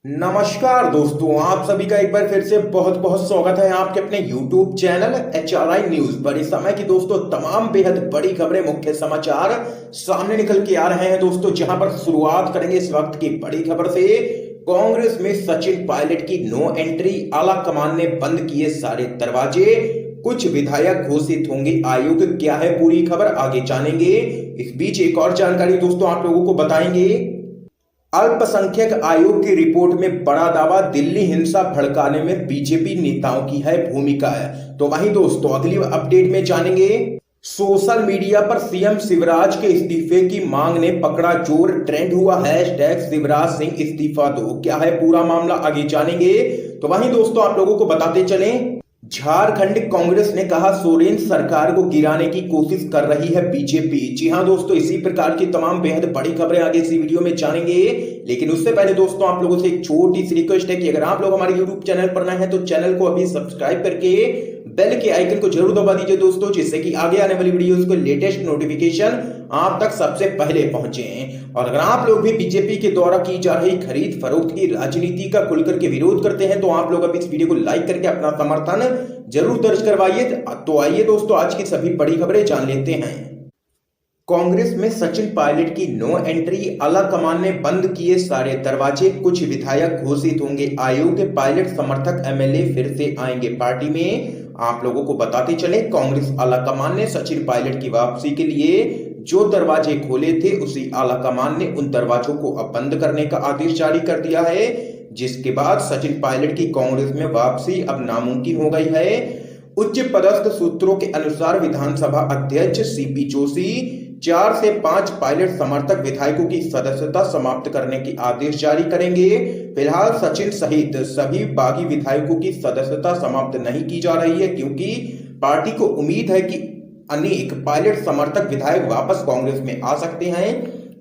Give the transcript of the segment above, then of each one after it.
नमस्कार दोस्तों, आप सभी का एक बार फिर से बहुत बहुत स्वागत है आपके अपने YouTube चैनल HRI न्यूज पर। इस समय की दोस्तों तमाम बेहद बड़ी खबरें, मुख्य समाचार सामने निकल के आ रहे हैं दोस्तों, जहां पर शुरुआत करेंगे इस वक्त की बड़ी खबर से। कांग्रेस में सचिन पायलट की नो एंट्री, आला कमान ने बंद किए सारे दरवाजे, कुछ विधायक घोषित होंगे आयोग। क्या है पूरी खबर, आगे जानेंगे। इस बीच एक और जानकारी दोस्तों आप लोगों को बताएंगे। अल्पसंख्यक आयोग की रिपोर्ट में बड़ा दावा, दिल्ली हिंसा भड़काने में बीजेपी नेताओं की है भूमिका है। तो वहीं दोस्तों अगली अपडेट में जानेंगे। सोशल मीडिया पर सीएम शिवराज के इस्तीफे की मांग ने पकड़ा जोर, ट्रेंड हुआ हैशटैग शिवराज सिंह इस्तीफा दो। क्या है पूरा मामला, आगे जानेंगे। तो वहीं दोस्तों आप लोगों को बताते चलें, झारखंड कांग्रेस ने कहा सोरेन सरकार को गिराने की कोशिश कर रही है बीजेपी। जी हां दोस्तों, इसी प्रकार की तमाम बेहद बड़ी खबरें आगे इसी वीडियो में जानेंगे। लेकिन उससे पहले दोस्तों आप लोगों से एक छोटी सी रिक्वेस्ट है कि अगर आप लोग हमारे यूट्यूब चैनल पर नए हैं तो चैनल को अभी सब्सक्राइब करके बेल के आइकन को जरूर दबा दीजिए दोस्तों, जिससे कि आगे आने वाली वीडियोस को लेटेस्ट नोटिफिकेशन आप तक सबसे पहले पहुंचे। और अगर आप लोग भी बीजेपी के द्वारा की जा रही खरीद फरोख्त की राजनीति का खुलकर के विरोध करते हैं तो आप लोग अब इस वीडियो को लाइक करके अपना समर्थन जरूर दर्ज करवाइए। तो आइए दोस्तों आज की सभी बड़ी खबरें जान लेते हैं। कांग्रेस में सचिन पायलट की नो एंट्री, आला कमान ने बंद किए सारे दरवाजे, कुछ विधायक घोषित होंगे आयोग। पायलट समर्थक एमएलए फिर से आएंगे पार्टी में। आप लोगों को बताते चले, कांग्रेस आला कमान ने सचिन पायलट की वापसी के लिए जो दरवाजे खोले थे उसी आला कमान ने उन दरवाजों को अब बंद करने का आदेश जारी कर दिया है, जिसके बाद सचिन पायलट की कांग्रेस में वापसी अब नामुमकिन हो गई है। उच्च पदस्थ सूत्रों के अनुसार विधानसभा अध्यक्ष सीपी जोशी 4 से 5 पायलट समर्थक विधायकों की सदस्यता समाप्त करने की आदेश जारी करेंगे। फिलहाल सचिन सहित सभी बागी विधायकों की सदस्यता समाप्त नहीं की जा रही है, क्योंकि पार्टी को उम्मीद है कि अनेक पायलट समर्थक विधायक वापस कांग्रेस में आ सकते हैं।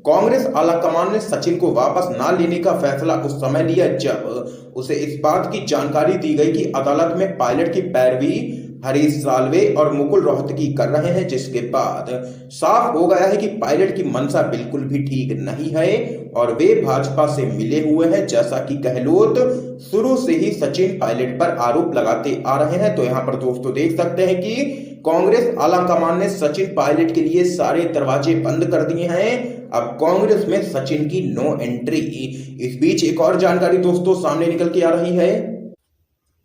कांग्रेस आलाकमान ने सचिन को वापस ना लेने का फैसला उस समय लिया जब उसे इस बात की जानकारी दी गई कि अदालत में पायलट की पैरवी हरीश साल्वे और मुकुल रोहतगी कर रहे हैं, जिसके बाद साफ हो गया है कि पायलट की मंशा बिल्कुल भी ठीक नहीं है और वे भाजपा से मिले हुए हैं, जैसा कि गहलोत शुरू से ही सचिन पायलट पर आरोप लगाते आ रहे हैं। तो यहाँ पर दोस्तों देख सकते हैं कि कांग्रेस आलाकमान ने सचिन पायलट के लिए सारे दरवाजे बंद कर दिए हैं। अब कांग्रेस में सचिन की नो एंट्री। इस बीच एक और जानकारी दोस्तों सामने निकल के आ रही है।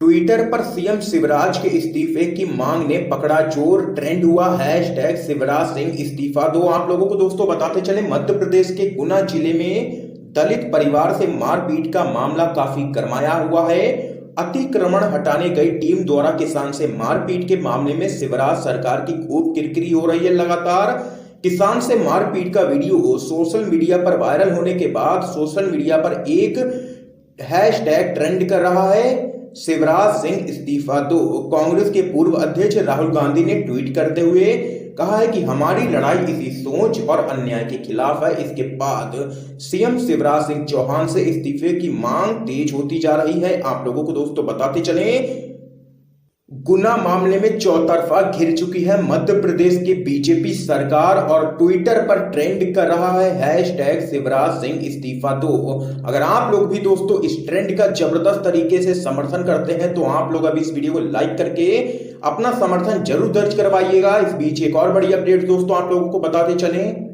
ट्विटर पर सीएम शिवराज के इस्तीफे की मांग ने पकड़ा जोर, ट्रेंड हुआ हैशटैग शिवराज सिंह इस्तीफा दो। आप लोगों को दोस्तों बताते चले, मध्य प्रदेश के गुना जिले में दलित परिवार से मारपीट का मामला काफी गरमाया हुआ है। अतिक्रमण हटाने गई टीम द्वारा किसान से मारपीट के मामले में शिवराज सरकार की खूब किरकिरी हो रही है। लगातार किसान से मारपीट का वीडियो सोशल मीडिया पर वायरल होने के बाद सोशल मीडिया पर एक हैशटैग ट्रेंड कर रहा है, शिवराज सिंह इस्तीफा दो। कांग्रेस के पूर्व अध्यक्ष राहुल गांधी ने ट्वीट करते हुए कहा है कि हमारी लड़ाई इसी सोच और अन्याय के खिलाफ है। इसके बाद सीएम शिवराज सिंह चौहान से इस्तीफे की मांग तेज होती जा रही है। आप लोगों को दोस्तों बताते चलें, गुना मामले में चौतरफा घिर चुकी है मध्य प्रदेश की बीजेपी सरकार और ट्विटर पर ट्रेंड कर रहा है हैशटैग शिवराज सिंह इस्तीफा दो। अगर आप लोग भी दोस्तों इस ट्रेंड का जबरदस्त तरीके से समर्थन करते हैं तो आप लोग अब इस वीडियो को लाइक करके अपना समर्थन जरूर दर्ज करवाइएगा। इस बीच एक और बड़ी अपडेट दोस्तों आप लोगों को बताते चलें,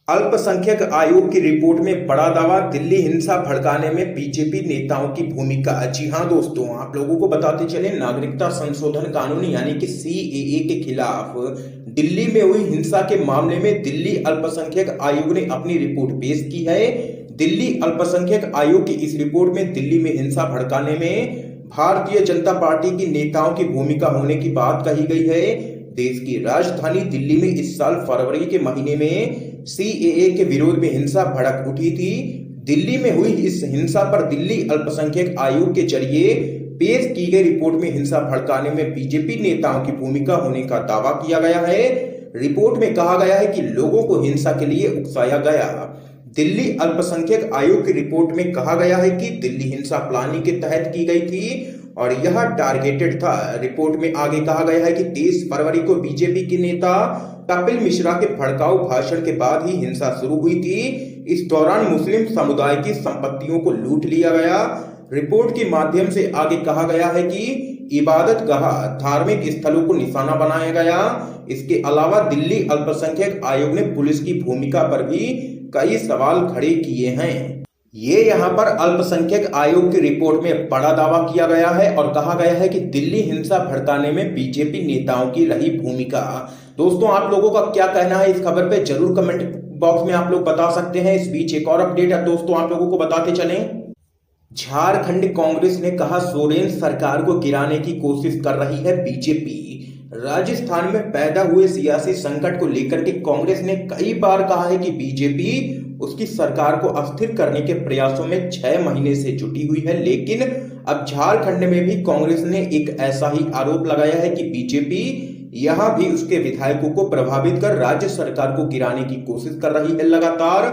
अल्पसंख्यक आयोग की रिपोर्ट में बड़ा दावा, दिल्ली हिंसा भड़काने में बीजेपी नेताओं की भूमिका। जी हां दोस्तों, आप लोगों को बताते चले, नागरिकता संशोधन कानून यानी कि सीएए के खिलाफ दिल्ली में हुई हिंसा के मामले में दिल्ली अल्पसंख्यक आयोग ने अपनी रिपोर्ट पेश की है। दिल्ली अल्पसंख्यक आयोग की इस रिपोर्ट में दिल्ली में हिंसा भड़काने में भारतीय जनता पार्टी की नेताओं की भूमिका होने की बात कही गई है। देश की राजधानी दिल्ली में इस साल फरवरी के महीने में सीएए के विरोध में हिंसा भड़क उठी थी। दिल्ली में हुई इस हिंसा पर दिल्ली अल्पसंख्यक आयोग के जरिए पेश की गई रिपोर्ट में हिंसा भड़काने में बीजेपी नेताओं की भूमिका होने का दावा किया गया है। रिपोर्ट में कहा गया है कि लोगों को हिंसा के लिए उकसाया गया। दिल्ली अल्पसंख्यक आयोग की रिपोर्ट में कहा गया है कि दिल्ली हिंसा प्लानिंग के तहत की गई थी और यह टारगेटेड था। रिपोर्ट में आगे कहा गया है कि 23 फरवरी को बीजेपी के नेता कपिल मिश्रा के भड़काऊ भाषण के बाद ही हिंसा शुरू हुई थी। इस दौरान मुस्लिम समुदाय की संपत्तियों को लूट लिया गया। रिपोर्ट के माध्यम से आगे कहा गया है कि इबादत गाह, धार्मिक स्थलों को निशाना बनाया गया। इसके अलावा दिल्ली अल्पसंख्यक आयोग ने पुलिस की भूमिका पर भी कई सवाल खड़े किए हैं। ये यहाँ पर अल्पसंख्यक आयोग की रिपोर्ट में बड़ा दावा किया गया है और कहा गया है कि दिल्ली हिंसा भड़काने में बीजेपी नेताओं की रही भूमिका। दोस्तों, आप लोगों का क्या कहना है इस खबर पे जरूर कमेंट बॉक्स में आप लोग बता सकते हैं। इस बीच एक और अपडेट है दोस्तों, आप लोगों को बताते चलें। झारखंड कांग्रेस ने कहा सोरेन सरकार को गिराने की कोशिश कर रही है बीजेपी। राजस्थान में पैदा हुए सियासी संकट को लेकर के कांग्रेस ने कई बार कहा है कि बीजेपी उसकी सरकार को अस्थिर करने के प्रयासों में 6 महीने से जुटी हुई है। लेकिन अब झारखंड में भी कांग्रेस ने एक ऐसा ही आरोप लगाया है कि बीजेपी यहां भी उसके विधायकों को प्रभावित कर राज्य सरकार को गिराने की कोशिश कर रही है। लगातार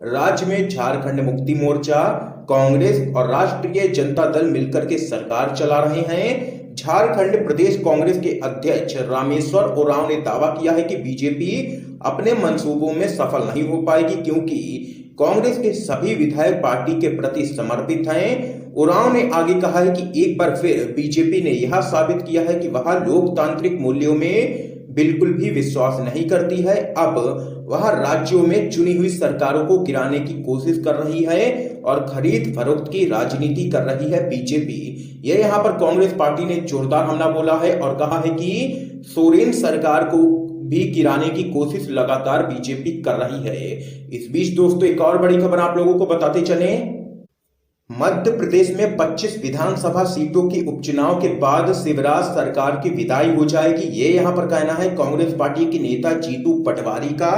राज्य में झारखंड मुक्ति मोर्चा, कांग्रेस और राष्ट्रीय जनता दल मिलकर के सरकार चला रहे हैं। झारखंड प्रदेश कांग्रेस के अध्यक्ष रामेश्वर उरांव ने दावा किया है कि बीजेपी अपने मंसूबों में सफल नहीं हो पाएगी क्योंकि कांग्रेस के सभी विधायक पार्टी के प्रति समर्पित हैं। उरांव ने आगे कहा है कि एक बार फिर बीजेपी ने यह साबित किया है कि वह लोकतांत्रिक मूल्यों में बिल्कुल भी विश्वास नहीं करती है। अब वह राज्यों में चुनी हुई सरकारों को गिराने की कोशिश कर रही है और खरीद फरोख्त की राजनीति कर रही है बीजेपी। ये यहाँ पर कांग्रेस पार्टी ने जोरदार हमला बोला है और कहा है कि सोरेन सरकार को भी गिराने की कोशिश लगातार बीजेपी कर रही है। इस बीच दोस्तों एक और बड़ी खबर आप लोगों को बताते चलें। मध्य प्रदेश में 25 विधानसभा सीटों के उपचुनाव के बाद शिवराज सरकार की विदाई हो जाएगी। ये यहाँ पर कहना है कांग्रेस पार्टी के नेता जीतू पटवारी का।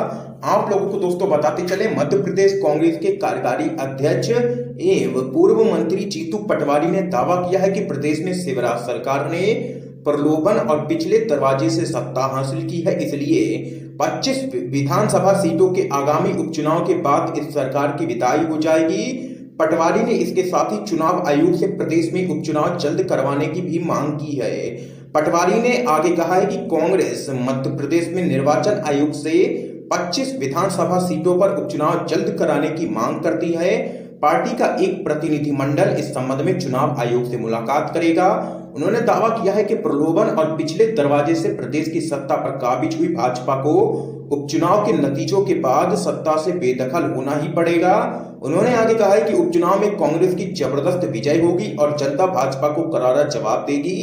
आप लोगों को दोस्तों बताते चले, मध्य प्रदेश कांग्रेस के कार्यकारी अध्यक्ष एवं पूर्व मंत्री जीतू पटवारी ने दावा किया है कि प्रदेश में शिवराज सरकार ने प्रलोभन और पिछले दरवाजे से सत्ता हासिल की है, इसलिए 25 विधानसभा सीटों के आगामी उपचुनाव के बाद इस सरकार की विदाई हो जाएगी। पटवारी ने इसके साथ ही चुनाव आयोग से प्रदेश में उपचुनाव जल्द करवाने की भी मांग की है। पटवारी ने आगे कहा है कि कांग्रेस मध्य प्रदेश में निर्वाचन आयोग से 25 विधानसभा सीटों पर उपचुनाव जल्द कराने की मांग करती है। पार्टी का एक प्रतिनिधिमंडल इस संबंध में चुनाव आयोग से मुलाकात करेगा। उन्होंने दावा किया है कि प्रलोभन और पिछले दरवाजे से प्रदेश की सत्ता पर काबिज हुई भाजपा को उपचुनाव के नतीजों के बाद सत्ता से बेदखल होना ही पड़ेगा। उन्होंने आगे कहा है कि उपचुनाव में कांग्रेस की जबरदस्त विजय होगी और जनता भाजपा को करारा जवाब देगी।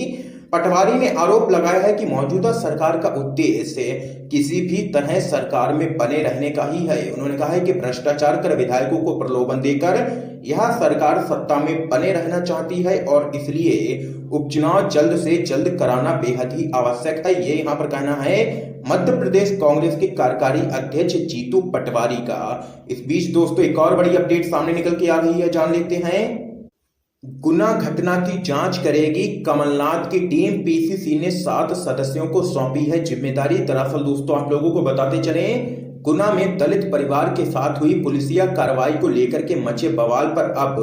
पटवारी ने आरोप लगाया है कि मौजूदा सरकार का उद्देश्य किसी भी तरह सरकार में बने रहने का ही है। उन्होंने कहा है कि भ्रष्टाचार कर विधायकों को प्रलोभन देकर यह सरकार सत्ता में बने रहना चाहती है और इसलिए उपचुनाव जल्द से जल्द कराना बेहद ही आवश्यक है। ये यहाँ पर कहना है मध्य प्रदेश कांग्रेस के कार्यकारी अध्यक्ष जीतू पटवारी का। इस बीच दोस्तों एक और बड़ी अपडेट सामने निकल के आ रही है, जान लेते हैं। गुना घटना की जांच करेगी कमलनाथ की टीम, पीसीसी ने 7 सदस्यों को सौंपी है जिम्मेदारी। दरअसल दोस्तों आप लोगों को बताते चलें, गुना में दलित परिवार के साथ हुई पुलिसिया कार्रवाई को लेकर के मचे बवाल पर अब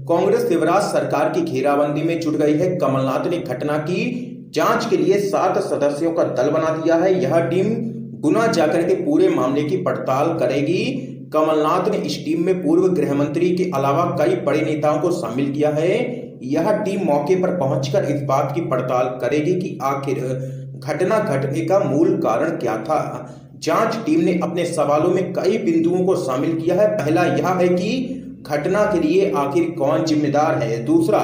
कांग्रेस शिवराज सरकार की घेराबंदी में जुट गई है। कमलनाथ ने घटना की जांच के लिए 7 सदस्यों का दल बना दिया है। यह टीम गुना जाकर के पूरे मामले की पड़ताल करेगी। कमलनाथ ने इस टीम में पूर्व गृह मंत्री के अलावा कई बड़े नेताओं को शामिल किया है। यह टीम मौके पर पहुंचकर इस बात की पड़ताल करेगी कि आखिर घटना घटने का मूल कारण क्या था। जांच टीम ने अपने सवालों में कई बिंदुओं को शामिल किया है। पहला यह है कि घटना के लिए आखिर कौन जिम्मेदार है। दूसरा,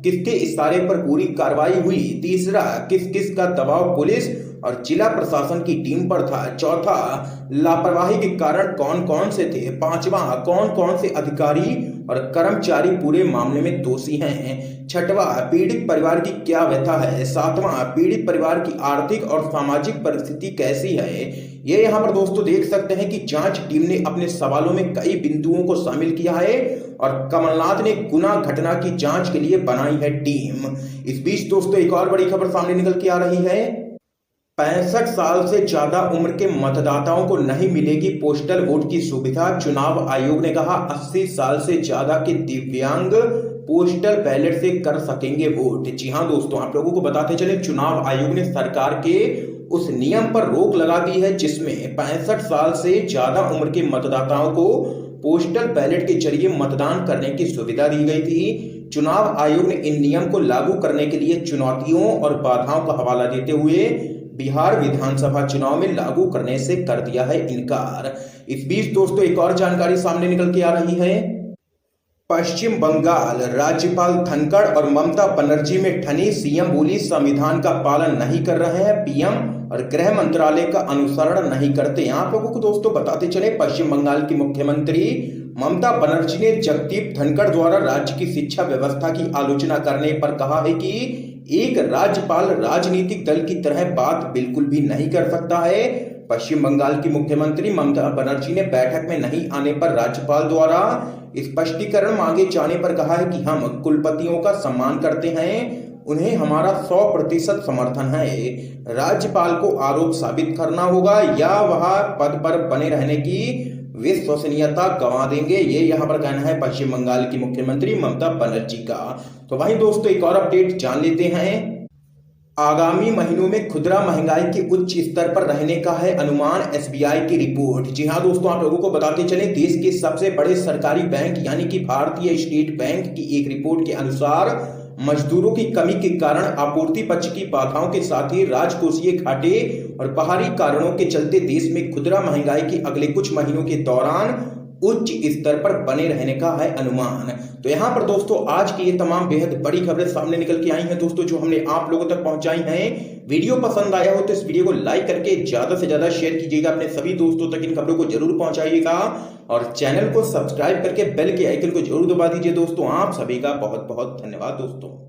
किसके इशारे पर पूरी कार्रवाई हुई। तीसरा, किस किस का दबाव पुलिस और जिला प्रशासन की टीम पर था। चौथा, लापरवाही के कारण कौन कौन से थे। पांचवा, कौन कौन से अधिकारी और कर्मचारी पूरे मामले में दोषी हैं। छठवां, पीड़ित परिवार की क्या व्यथा है। सातवां, पीड़ित परिवार की आर्थिक और सामाजिक परिस्थिति कैसी है। ये यहाँ पर दोस्तों देख सकते हैं कि जांच टीम ने अपने सवालों में कई बिंदुओं को शामिल किया है और कमलनाथ ने गुना घटना की जांच के लिए बनाई है टीम। इस बीच दोस्तों एक और बड़ी खबर सामने निकल के आ रही है। 65 साल से ज्यादा उम्र के मतदाताओं को नहीं मिलेगी पोस्टल वोट की सुविधा। चुनाव आयोग ने कहा 80 साल से ज्यादा के दिव्यांग पोस्टल बैलेट से कर सकेंगे वोट। जी हां दोस्तों, आप लोगों को बताते चले, चुनाव आयोग ने सरकार के उस नियम पर रोक लगा दी है जिसमें 65 साल से ज्यादा उम्र के मतदाताओं को पोस्टल बैलेट के जरिए मतदान करने की सुविधा दी गई थी। चुनाव आयोग ने इन नियम को लागू करने के लिए चुनौतियों और बाधाओं का हवाला देते हुए बिहार विधानसभा चुनाव में लागू करने से कर दिया है इनकार। इस बीच दोस्तों एक और जानकारी सामने निकल के आ रही है। पश्चिम बंगाल राज्यपाल धनखड़ और ममता बनर्जी में ठनी सीएम बोली संविधान का पालन नहीं कर रहे हैं, पीएम और गृह मंत्रालय का अनुसरण नहीं करते। आप लोगों को दोस्तों बताते चले, पश्चिम बंगाल की मुख्यमंत्री ममता बनर्जी ने जगदीप धनखड़ द्वारा राज्य की शिक्षा व्यवस्था की आलोचना करने पर कहा है कि एक राज्यपाल राजनीतिक दल की तरह बात बिल्कुल भी नहीं कर सकता है। पश्चिम बंगाल की मुख्यमंत्री ममता बनर्जी ने बैठक में नहीं आने पर राज्यपाल द्वारा स्पष्टीकरण मांगे जाने पर कहा है कि हम कुलपतियों का सम्मान करते हैं, उन्हें हमारा 100% समर्थन है। राज्यपाल को आरोप साबित करना होगा या वह पद पर बने रहने की विश्वसनीयता गंवा देंगे, ये यहाँ पर कहना है पश्चिम बंगाल की मुख्यमंत्री ममता बनर्जी का। तो वहीं दोस्तों एक और अपडेट जान लेते हैं। आगामी महीनों में खुदरा महंगाई के उच्च स्तर पर रहने का है अनुमान, एसबीआई की रिपोर्ट। जी हां दोस्तों, आप लोगों को बताते चले, देश के सबसे बड़े सरकारी बैंक यानी कि भारतीय स्टेट बैंक की एक रिपोर्ट के अनुसार मजदूरों की कमी के कारण आपूर्ति पक्ष की बाधाओं के साथ ही राजकोषीय घाटे और बाहरी कारणों के चलते देश में खुदरा महंगाई की अगले कुछ महीनों के दौरान उच्च स्तर पर बने रहने का है अनुमान। तो यहाँ पर दोस्तों आज की ये तमाम बेहद बड़ी खबरें सामने निकल के आई हैं दोस्तों, जो हमने आप लोगों तक पहुंचाई हैं। वीडियो पसंद आया हो तो इस वीडियो को लाइक करके ज्यादा से ज्यादा शेयर कीजिएगा, अपने सभी दोस्तों तक इन खबरों को जरूर पहुंचाइएगा और चैनल को सब्सक्राइब करके बेल के आइकन को जरूर दबा दीजिए दोस्तों। आप सभी का बहुत बहुत धन्यवाद दोस्तों।